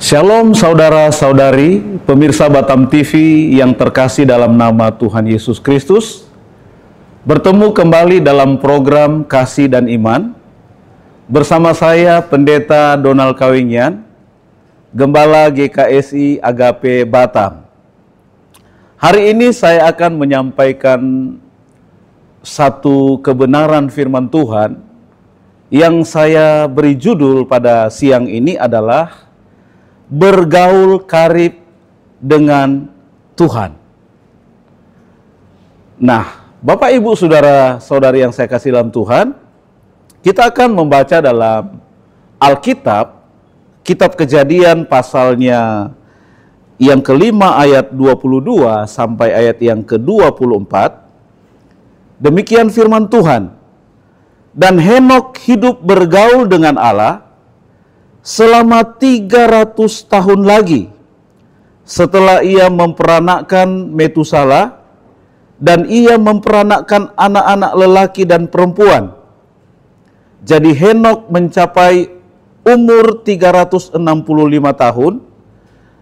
Shalom saudara-saudari, pemirsa Batam TV yang terkasih dalam nama Tuhan Yesus Kristus. Bertemu kembali dalam program Kasih dan Iman. Bersama saya Pendeta Donald Kawinyan, Gembala GKSI Agape Batam. Hari ini saya akan menyampaikan satu kebenaran firman Tuhan yang saya beri judul pada siang ini adalah bergaul karib dengan Tuhan. Nah, Bapak Ibu Saudara-saudari yang saya kasih dalam Tuhan, kita akan membaca dalam Alkitab, Kitab Kejadian pasalnya yang kelima ayat 22 sampai ayat yang ke-24. Demikian firman Tuhan. Dan Henok hidup bergaul dengan Allah selama 300 tahun lagi setelah ia memperanakkan Metusala, dan ia memperanakkan anak-anak lelaki dan perempuan. Jadi Henok mencapai umur 365 tahun,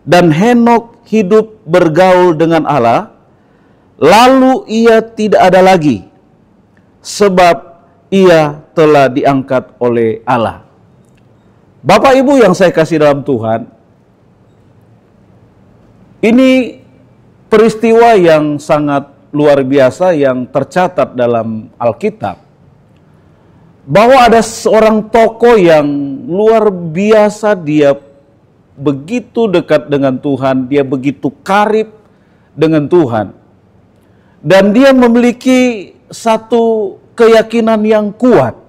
dan Henok hidup bergaul dengan Allah, lalu ia tidak ada lagi, sebab ia telah diangkat oleh Allah. Bapak Ibu yang saya kasih dalam Tuhan, ini peristiwa yang sangat luar biasa yang tercatat dalam Alkitab. Bahwa ada seorang tokoh yang luar biasa, dia begitu dekat dengan Tuhan, dia begitu karib dengan Tuhan. Dan dia memiliki satu keyakinan yang kuat.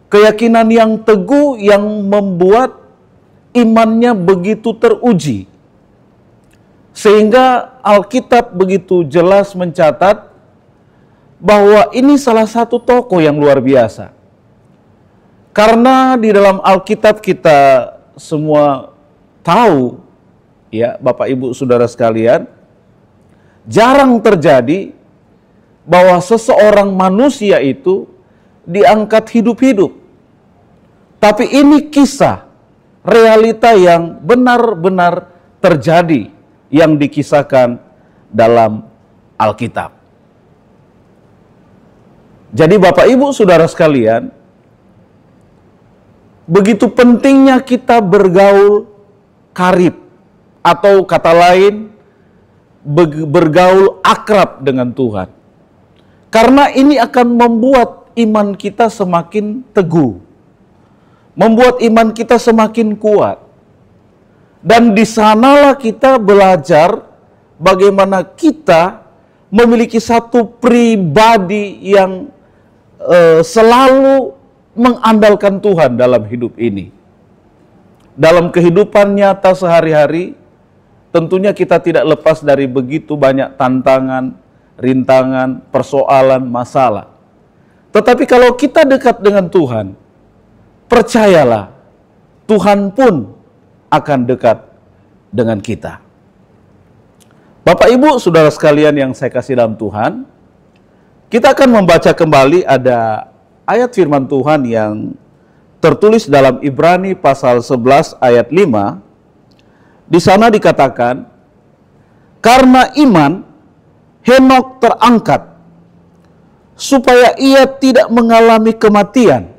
Keyakinan yang teguh yang membuat imannya begitu teruji. Sehingga Alkitab begitu jelas mencatat bahwa ini salah satu tokoh yang luar biasa. Karena di dalam Alkitab kita semua tahu, ya Bapak Ibu Saudara sekalian, jarang terjadi bahwa seseorang manusia itu diangkat hidup-hidup. Tapi ini kisah, realita yang benar-benar terjadi, yang dikisahkan dalam Alkitab. Jadi Bapak Ibu Saudara sekalian, begitu pentingnya kita bergaul karib, atau kata lain, bergaul akrab dengan Tuhan. Karena ini akan membuat iman kita semakin teguh, membuat iman kita semakin kuat. Dan di sanalah kita belajar bagaimana kita memiliki satu pribadi yang selalu mengandalkan Tuhan dalam hidup ini. Dalam kehidupan nyata sehari-hari, tentunya kita tidak lepas dari begitu banyak tantangan, rintangan, persoalan, masalah. Tetapi kalau kita dekat dengan Tuhan, percayalah, Tuhan pun akan dekat dengan kita. Bapak Ibu Saudara sekalian yang saya kasih dalam Tuhan, kita akan membaca kembali ada ayat firman Tuhan yang tertulis dalam Ibrani pasal 11 ayat 5. Di sana dikatakan, karena iman Henok terangkat supaya ia tidak mengalami kematian,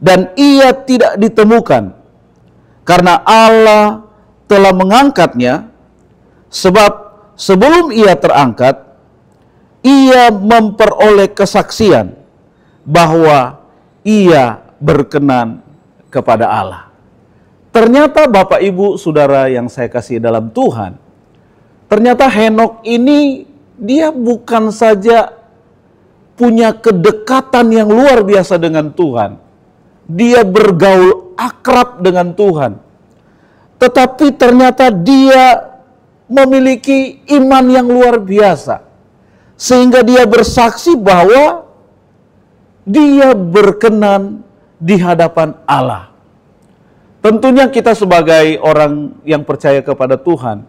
dan ia tidak ditemukan, karena Allah telah mengangkatnya. Sebab sebelum ia terangkat, ia memperoleh kesaksian bahwa ia berkenan kepada Allah. Ternyata Bapak Ibu Saudara yang saya kasih dalam Tuhan, ternyata Henok ini dia bukan saja punya kedekatan yang luar biasa dengan Tuhan, dia bergaul akrab dengan Tuhan, tetapi ternyata dia memiliki iman yang luar biasa, sehingga dia bersaksi bahwa dia berkenan di hadapan Allah. Tentunya kita sebagai orang yang percaya kepada Tuhan,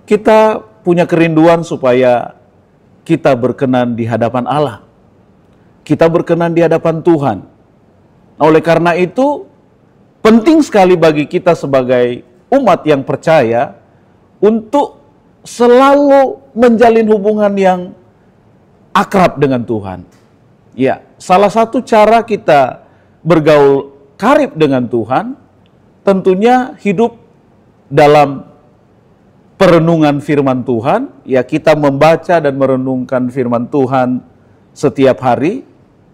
kita punya kerinduan supaya kita berkenan di hadapan Allah. Kita berkenan di hadapan Tuhan. Oleh karena itu, penting sekali bagi kita sebagai umat yang percaya untuk selalu menjalin hubungan yang akrab dengan Tuhan. Ya, salah satu cara kita bergaul karib dengan Tuhan tentunya hidup dalam perenungan firman Tuhan. Ya, kita membaca dan merenungkan firman Tuhan setiap hari.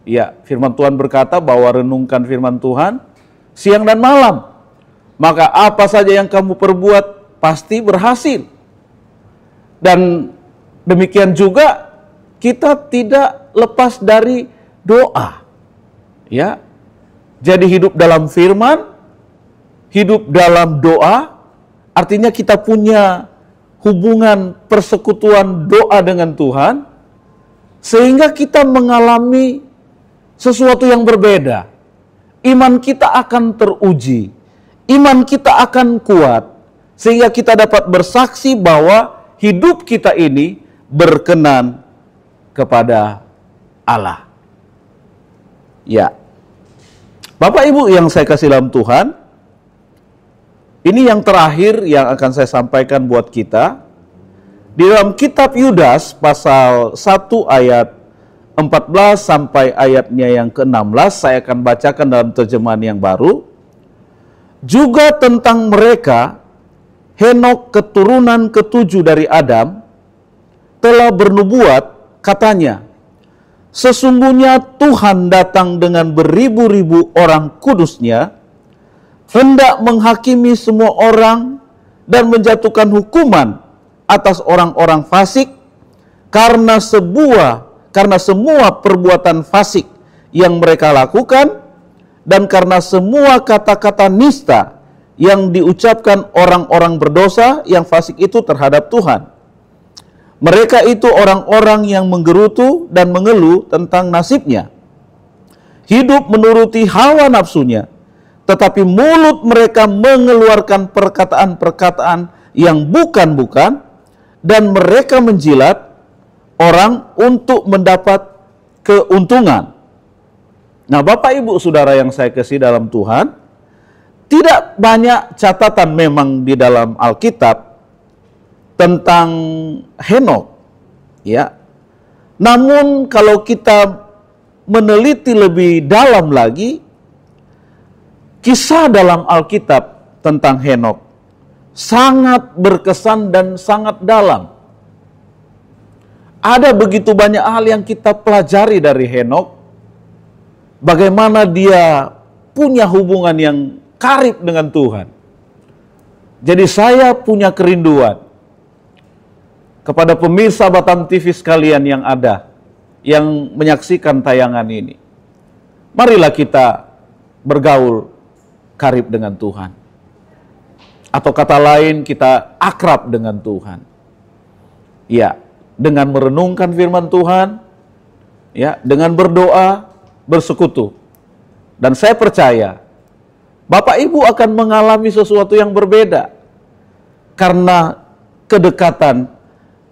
Ya, firman Tuhan berkata bahwa renungkan firman Tuhan siang dan malam, maka apa saja yang kamu perbuat pasti berhasil. Dan demikian juga kita tidak lepas dari doa. Ya. Jadi hidup dalam firman, hidup dalam doa, artinya kita punya hubungan persekutuan doa dengan Tuhan, sehingga kita mengalami sesuatu yang berbeda. Iman kita akan teruji, iman kita akan kuat, sehingga kita dapat bersaksi bahwa hidup kita ini berkenan kepada Allah. Ya, Bapak Ibu yang saya kasih dalam Tuhan, ini yang terakhir yang akan saya sampaikan buat kita. Di dalam kitab Yudas pasal 1 ayat 14 sampai ayatnya yang ke-16, saya akan bacakan dalam terjemahan yang baru. Juga tentang mereka, Henok keturunan ketujuh dari Adam, telah bernubuat, katanya, sesungguhnya Tuhan datang dengan beribu-ribu orang kudusnya, hendak menghakimi semua orang dan menjatuhkan hukuman atas orang-orang fasik karena semua perbuatan fasik yang mereka lakukan dan karena semua kata-kata nista yang diucapkan orang-orang berdosa yang fasik itu terhadap Tuhan. Mereka itu orang-orang yang menggerutu dan mengeluh tentang nasibnya. Hidup menuruti hawa nafsunya, tetapi mulut mereka mengeluarkan perkataan-perkataan yang bukan-bukan, dan mereka menjilat orang untuk mendapat keuntungan. Nah, Bapak Ibu Saudara yang saya kasih dalam Tuhan, tidak banyak catatan memang di dalam Alkitab tentang Henok, ya. Namun kalau kita meneliti lebih dalam lagi, kisah dalam Alkitab tentang Henok sangat berkesan dan sangat dalam. Ada begitu banyak hal yang kita pelajari dari Henok, bagaimana dia punya hubungan yang karib dengan Tuhan. Jadi saya punya kerinduan kepada pemirsa Batam TV sekalian yang ada, yang menyaksikan tayangan ini. Marilah kita bergaul karib dengan Tuhan. Atau kata lain, kita akrab dengan Tuhan. Ya, dengan merenungkan firman Tuhan, ya, dengan berdoa, bersekutu. Dan saya percaya, Bapak Ibu akan mengalami sesuatu yang berbeda karena kedekatan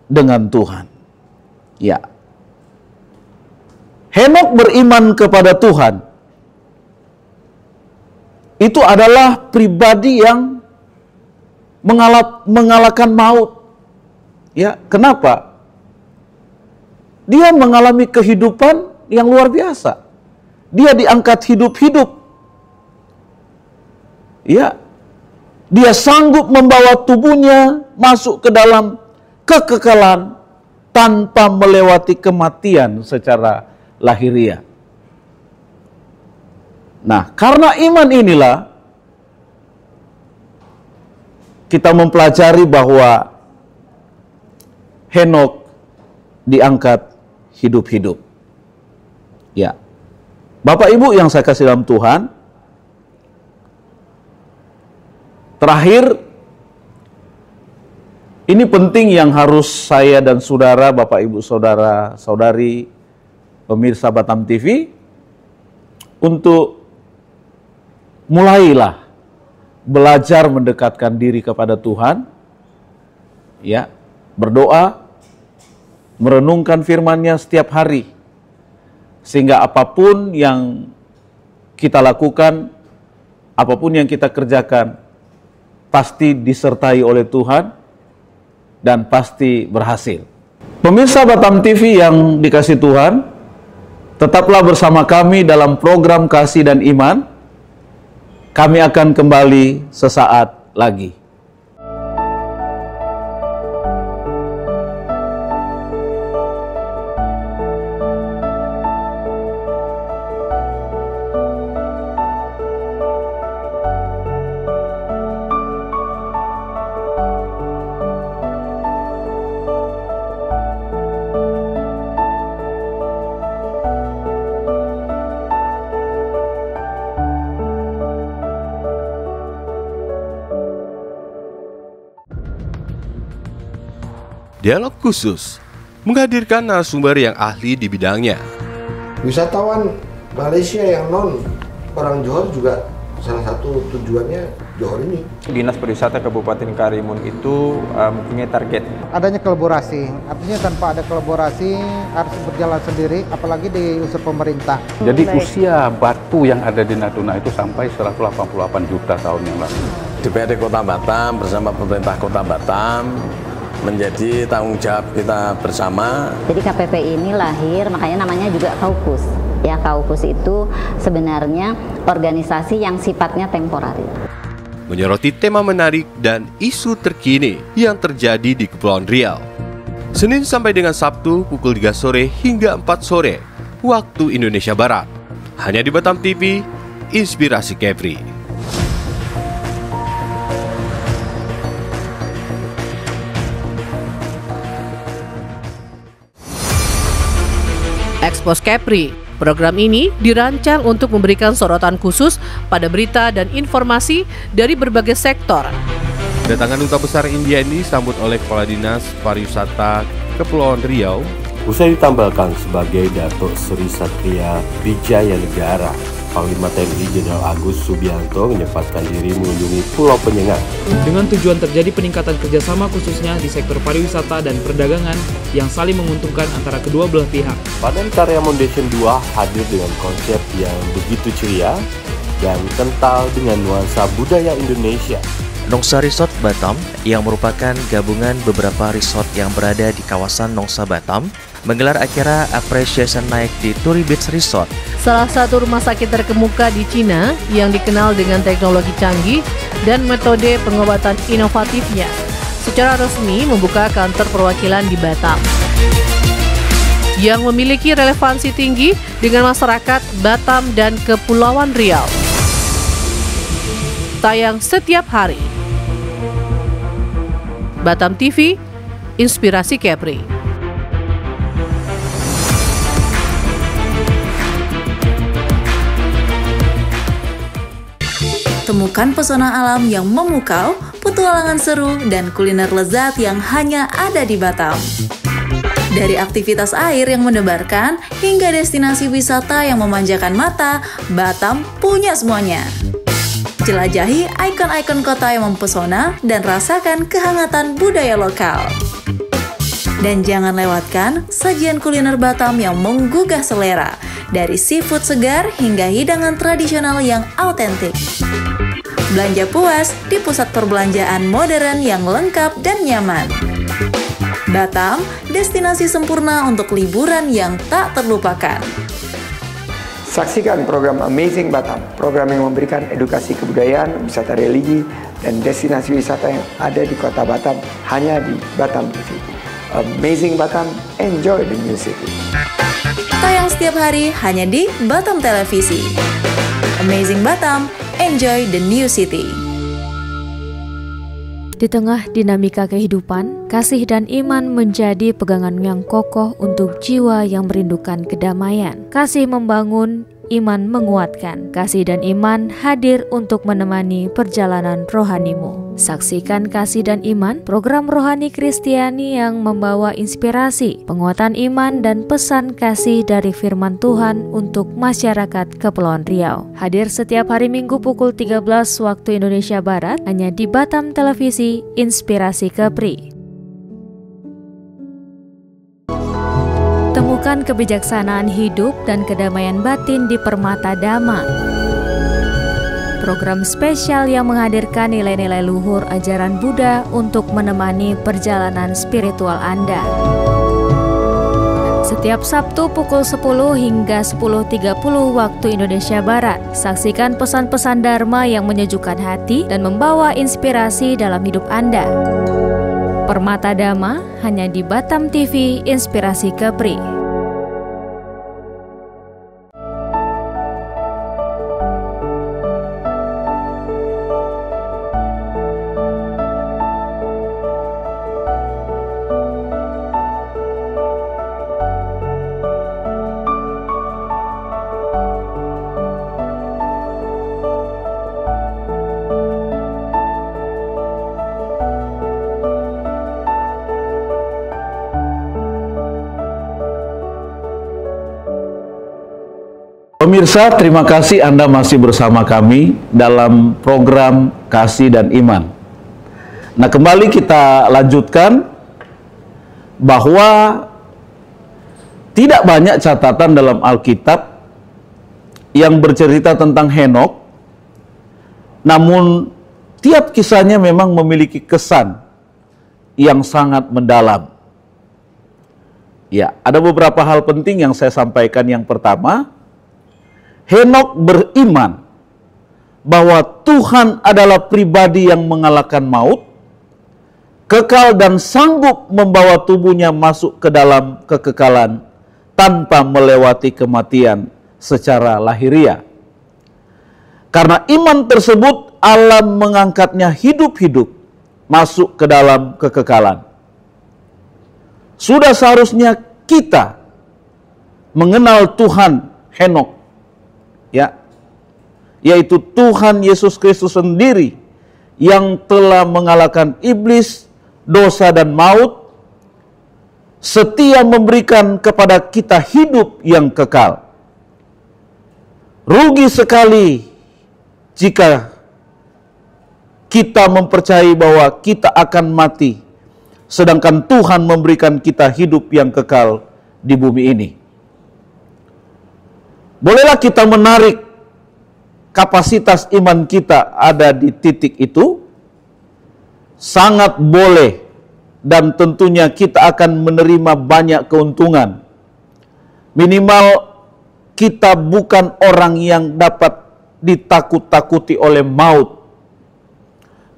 dengan Tuhan. Ya. Henok beriman kepada Tuhan. Itu adalah pribadi yang mengalahkan maut. Ya, kenapa? Dia mengalami kehidupan yang luar biasa. Dia diangkat hidup-hidup. Ya, dia sanggup membawa tubuhnya masuk ke dalam kekekalan tanpa melewati kematian secara lahiriah. Nah, karena iman inilah kita mempelajari bahwa Henok diangkat hidup-hidup. Ya. Bapak Ibu yang saya kasih dalam Tuhan, terakhir, ini penting yang harus saya dan saudara, Bapak Ibu Saudara, Saudari, pemirsa Batam TV, untuk mulailah belajar mendekatkan diri kepada Tuhan, ya, berdoa, merenungkan firman-Nya setiap hari, sehingga apapun yang kita lakukan apapun yang kita kerjakan pasti disertai oleh Tuhan dan pasti berhasil. Pemirsa Batam TV yang dikasihi Tuhan, tetaplah bersama kami dalam program Kasih dan Iman. Kami akan kembali sesaat lagi. Dialog khusus menghadirkan narasumber yang ahli di bidangnya. Wisatawan Malaysia yang non orang Johor juga salah satu tujuannya Johor ini. Dinas Pariwisata Kabupaten Karimun itu mempunyai target. Adanya kolaborasi, artinya tanpa ada kolaborasi harus berjalan sendiri, apalagi di unsur pemerintah. Jadi usia batu yang ada di Natuna itu sampai 188 juta tahun yang lalu. DPRD Kota Batam bersama pemerintah Kota Batam menjadi tanggung jawab kita bersama. Jadi KPP ini lahir, makanya namanya juga Kaukus. Ya, Kaukus itu sebenarnya organisasi yang sifatnya temporer. Menyoroti tema menarik dan isu terkini yang terjadi di Kepulauan Riau. Senin sampai dengan Sabtu pukul 3 sore hingga 4 sore waktu Indonesia Barat. Hanya di Batam TV, Inspirasi Kepri. Expose Kepri. Program ini dirancang untuk memberikan sorotan khusus pada berita dan informasi dari berbagai sektor. Kedatangan Duta Besar India ini disambut oleh Kepala Dinas Pariwisata Kepulauan Riau. Usai ditambahkan sebagai Datuk Seri Satria Wijaya Negara, Panglima TNI Jenderal Agus Subianto menyempatkan diri mengunjungi Pulau Penyengat. Dengan tujuan terjadi peningkatan kerjasama khususnya di sektor pariwisata dan perdagangan yang saling menguntungkan antara kedua belah pihak. Padan Karya Foundation 2 hadir dengan konsep yang begitu ceria dan kental dengan nuansa budaya Indonesia. Nongsa Resort Batam yang merupakan gabungan beberapa resort yang berada di kawasan Nongsa Batam menggelar acara Appreciation Night di Turi Beach Resort. Salah satu rumah sakit terkemuka di Cina yang dikenal dengan teknologi canggih dan metode pengobatan inovatifnya, secara resmi membuka kantor perwakilan di Batam yang memiliki relevansi tinggi dengan masyarakat Batam dan Kepulauan Riau. Tayang setiap hari. Batam TV, Inspirasi Kepri. Temukan pesona alam yang memukau, petualangan seru, dan kuliner lezat yang hanya ada di Batam. Dari aktivitas air yang mendebarkan, hingga destinasi wisata yang memanjakan mata, Batam punya semuanya. Jelajahi ikon-ikon kota yang mempesona dan rasakan kehangatan budaya lokal. Dan jangan lewatkan sajian kuliner Batam yang menggugah selera, dari seafood segar hingga hidangan tradisional yang autentik. Belanja puas di pusat perbelanjaan modern yang lengkap dan nyaman. Batam, destinasi sempurna untuk liburan yang tak terlupakan. Saksikan program Amazing Batam, program yang memberikan edukasi kebudayaan, wisata religi, dan destinasi wisata yang ada di kota Batam hanya di Batam TV. Amazing Batam, enjoy the new city. Tayang setiap hari hanya di Batam Televisi. Amazing Batam, enjoy the new city. Di tengah dinamika kehidupan, kasih dan iman menjadi pegangan yang kokoh untuk jiwa yang merindukan kedamaian. Kasih membangun, iman menguatkan. Kasih dan iman hadir untuk menemani perjalanan rohanimu. Saksikan Kasih dan Iman, program rohani Kristiani yang membawa inspirasi, penguatan iman dan pesan kasih dari firman Tuhan untuk masyarakat Kepulauan Riau. Hadir setiap hari Minggu pukul 13 waktu Indonesia Barat hanya di Batam Televisi, Inspirasi Kepri. Temukan kebijaksanaan hidup dan kedamaian batin di Permata Dhamma. program spesial yang menghadirkan nilai-nilai luhur ajaran Buddha untuk menemani perjalanan spiritual Anda. Setiap Sabtu pukul 10 hingga 10.30 waktu Indonesia Barat, saksikan pesan-pesan Dharma yang menyejukkan hati dan membawa inspirasi dalam hidup Anda. Permata Dhamma hanya di Batam TV, Inspirasi Kepri. Pemirsa, terima kasih Anda masih bersama kami dalam program Kasih dan Iman. Nah, kembali kita lanjutkan bahwa tidak banyak catatan dalam Alkitab yang bercerita tentang Henokh, namun tiap kisahnya memang memiliki kesan yang sangat mendalam. Ya, ada beberapa hal penting yang saya sampaikan. Yang pertama, Henokh beriman bahwa Tuhan adalah pribadi yang mengalahkan maut, kekal dan sanggup membawa tubuhnya masuk ke dalam kekekalan tanpa melewati kematian secara lahiriah. Karena iman tersebut, Allah mengangkatnya hidup-hidup masuk ke dalam kekekalan. Sudah seharusnya kita mengenal Tuhan Henokh, ya, yaitu Tuhan Yesus Kristus sendiri yang telah mengalahkan iblis, dosa dan maut, setia memberikan kepada kita hidup yang kekal. Rugi sekali jika kita mempercayai bahwa kita akan mati, sedangkan Tuhan memberikan kita hidup yang kekal di bumi ini. Bolehlah kita menarik kapasitas iman kita ada di titik itu? Sangat boleh, dan tentunya kita akan menerima banyak keuntungan. Minimal kita bukan orang yang dapat ditakut-takuti oleh maut.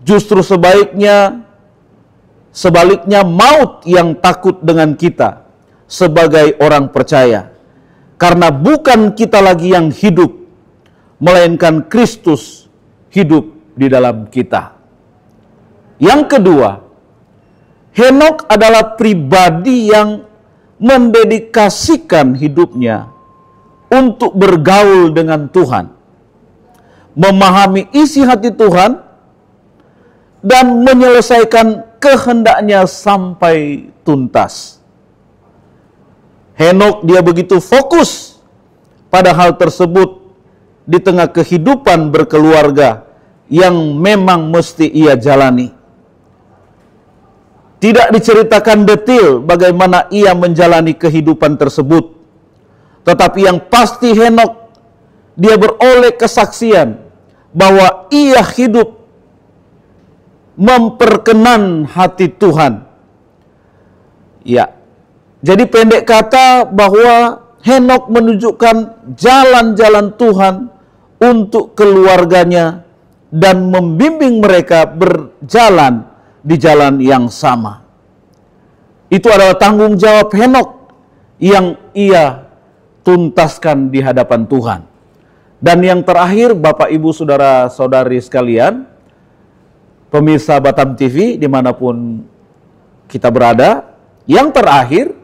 Justru sebaliknya maut yang takut dengan kita sebagai orang percaya. Karena bukan kita lagi yang hidup, melainkan Kristus hidup di dalam kita. Yang kedua, Henokh adalah pribadi yang mendedikasikan hidupnya untuk bergaul dengan Tuhan, memahami isi hati Tuhan, dan menyelesaikan kehendaknya sampai tuntas. Henokh dia begitu fokus pada hal tersebut di tengah kehidupan berkeluarga yang memang mesti ia jalani. Tidak diceritakan detail bagaimana ia menjalani kehidupan tersebut, tetapi yang pasti Henokh dia beroleh kesaksian bahwa ia hidup memperkenan hati Tuhan. Ya, jadi pendek kata bahwa Henokh menunjukkan jalan-jalan Tuhan untuk keluarganya dan membimbing mereka berjalan di jalan yang sama. Itu adalah tanggung jawab Henokh yang ia tuntaskan di hadapan Tuhan. Dan yang terakhir, Bapak Ibu Saudara-saudari sekalian, pemirsa Batam TV dimanapun kita berada, yang terakhir,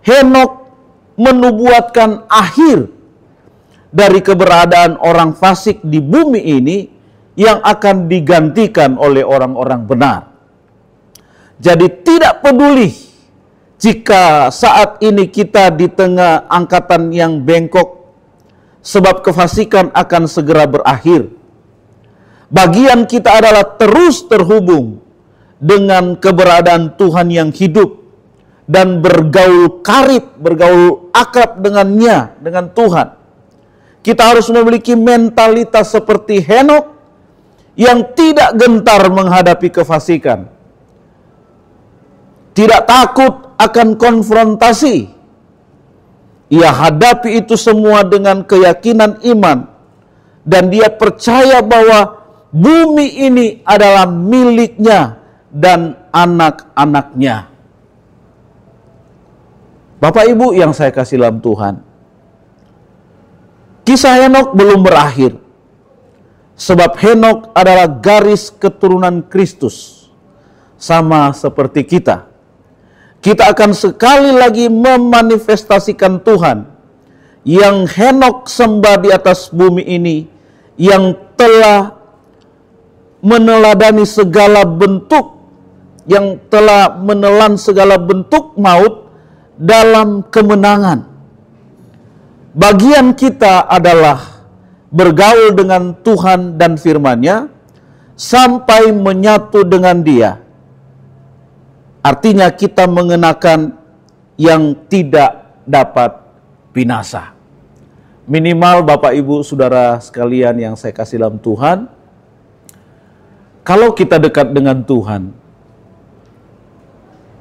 Henokh menubuatkan akhir dari keberadaan orang fasik di bumi ini yang akan digantikan oleh orang-orang benar. Jadi tidak peduli jika saat ini kita di tengah angkatan yang bengkok, sebab kefasikan akan segera berakhir. Bagian kita adalah terus terhubung dengan keberadaan Tuhan yang hidup dan bergaul karib, bergaul akrab dengannya, dengan Tuhan. Kita harus memiliki mentalitas seperti Henokh yang tidak gentar menghadapi kefasikan. Tidak takut akan konfrontasi. Ia hadapi itu semua dengan keyakinan iman. Dan dia percaya bahwa bumi ini adalah miliknya dan anak-anaknya. Bapak Ibu yang saya kasih dalam Tuhan, kisah Henokh belum berakhir. Sebab Henokh adalah garis keturunan Kristus. Sama seperti kita. Kita akan sekali lagi memanifestasikan Tuhan yang Henokh sembah di atas bumi ini, yang telah meneladani segala bentuk, yang telah menelan segala bentuk maut dalam kemenangan. Bagian kita adalah bergaul dengan Tuhan dan firman-Nya sampai menyatu dengan Dia. Artinya kita mengenakan yang tidak dapat binasa. Minimal Bapak Ibu Saudara sekalian yang saya kasih dalam Tuhan, kalau kita dekat dengan Tuhan,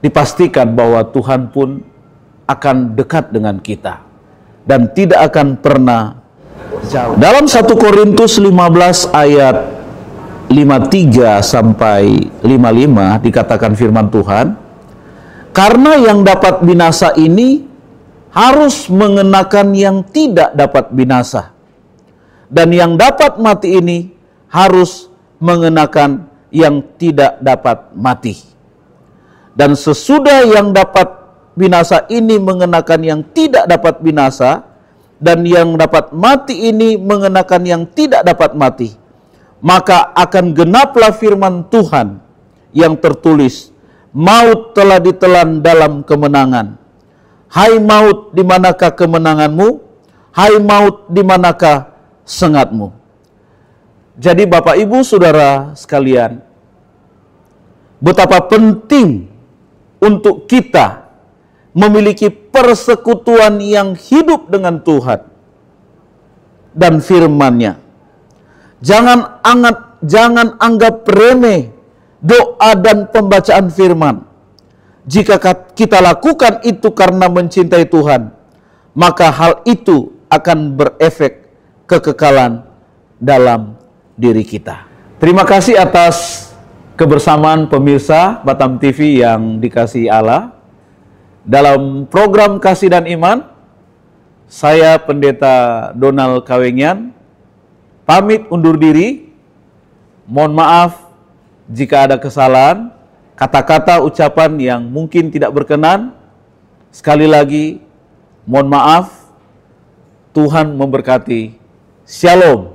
dipastikan bahwa Tuhan pun akan dekat dengan kita dan tidak akan pernah jauh. Dalam 1 Korintus 15 ayat 53 sampai 55 dikatakan firman Tuhan, karena yang dapat binasa ini harus mengenakan yang tidak dapat binasa, dan yang dapat mati ini harus mengenakan yang tidak dapat mati. Dan sesudah yang dapat binasa ini mengenakan yang tidak dapat binasa, dan yang dapat mati ini mengenakan yang tidak dapat mati, maka akan genaplah firman Tuhan yang tertulis, maut telah ditelan dalam kemenangan. Hai maut, di manakah kemenanganmu? Hai maut, di manakah sengatmu? Jadi Bapak Ibu Saudara sekalian, betapa penting untuk kita memiliki persekutuan yang hidup dengan Tuhan dan firman-Nya. Jangan anggap remeh doa dan pembacaan firman. Jika kita lakukan itu karena mencintai Tuhan, maka hal itu akan berefek kekekalan dalam diri kita. Terima kasih atas kebersamaan pemirsa Batam TV yang dikasihi Allah. Dalam program Kasih dan Iman, saya Pendeta Donald Kawengyan pamit undur diri. Mohon maaf jika ada kesalahan, kata-kata ucapan yang mungkin tidak berkenan. Sekali lagi, mohon maaf. Tuhan memberkati. Shalom.